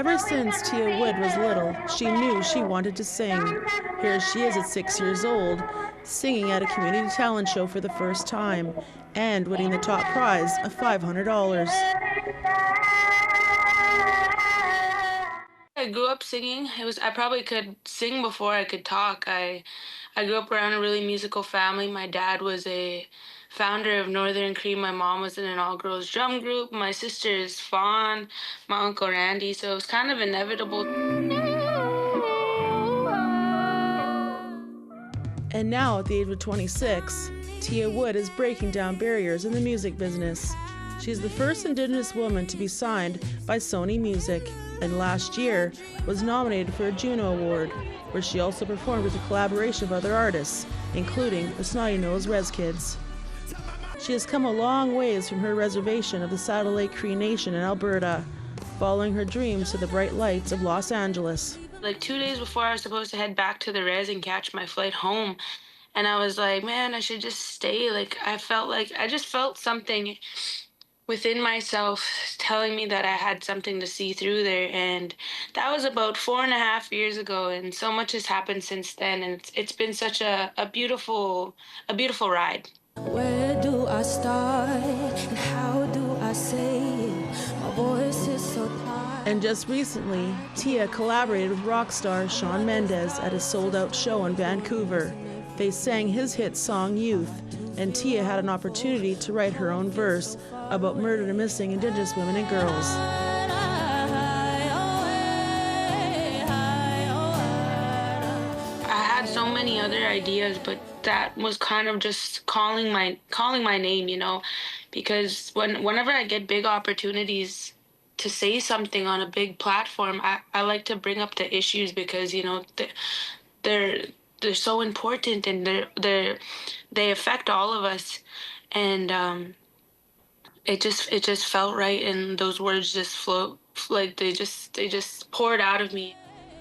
Ever since Tia Wood was little, she knew she wanted to sing. Here she is at 6 years old, singing at a community talent show for the first time and winning the top prize of $500. I grew up singing. I probably could sing before I could talk. I grew up around a really musical family. My dad was a founder of Northern Cree. My mom was in an all-girls drum group. My sister is Fawn, my uncle Randy. So it was kind of inevitable. And now, at the age of 26, Tia Wood is breaking down barriers in the music business. She's the first Indigenous woman to be signed by Sony Music, and last year was nominated for a Juno Award, where she also performed with a collaboration of other artists, including the Snotty Nose Rez Kids. She has come a long ways from her reservation of the Saddle Lake Cree Nation in Alberta, following her dreams to the bright lights of Los Angeles. Like 2 days before I was supposed to head back to the res and catch my flight home, and I was like, man, I should just stay. I just felt something within myself telling me that I had something to see through there. And that was about 4.5 years ago, and so much has happened since then, and it's been such a beautiful ride. Where do I start and how do I say it? My voice is so tired. And just recently, Tia collaborated with rock star Shawn Mendes at a sold-out show in Vancouver. They sang his hit song Youth, and Tia had an opportunity to write her own verse about murdered and missing Indigenous women and girls. I had so many other ideas, but that was kind of just calling my name, because whenever I get big opportunities to say something on a big platform, I like to bring up the issues because they're so important, and they affect all of us, and it just felt right, and those words just flow, like they just poured out of me.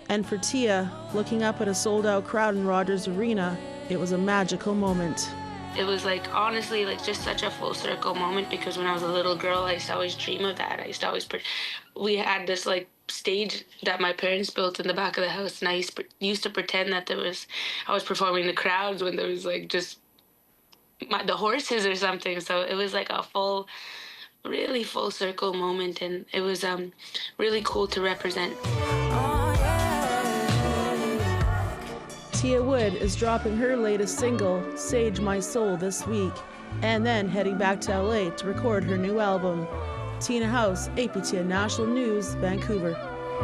And for Tia, looking up at a sold-out crowd in Rogers Arena, it was a magical moment. It was honestly just such a full circle moment, because when I was a little girl, I used to always dream of that. I used to always we had this stage that my parents built in the back of the house, and I used to pretend that I was performing the crowds when there was just the horses or something. So it was a really full circle moment, and it was really cool to represent. Tia Wood is dropping her latest single, Sage My Soul, this week, and then heading back to LA to record her new album. Tina House, APTN National News, Vancouver.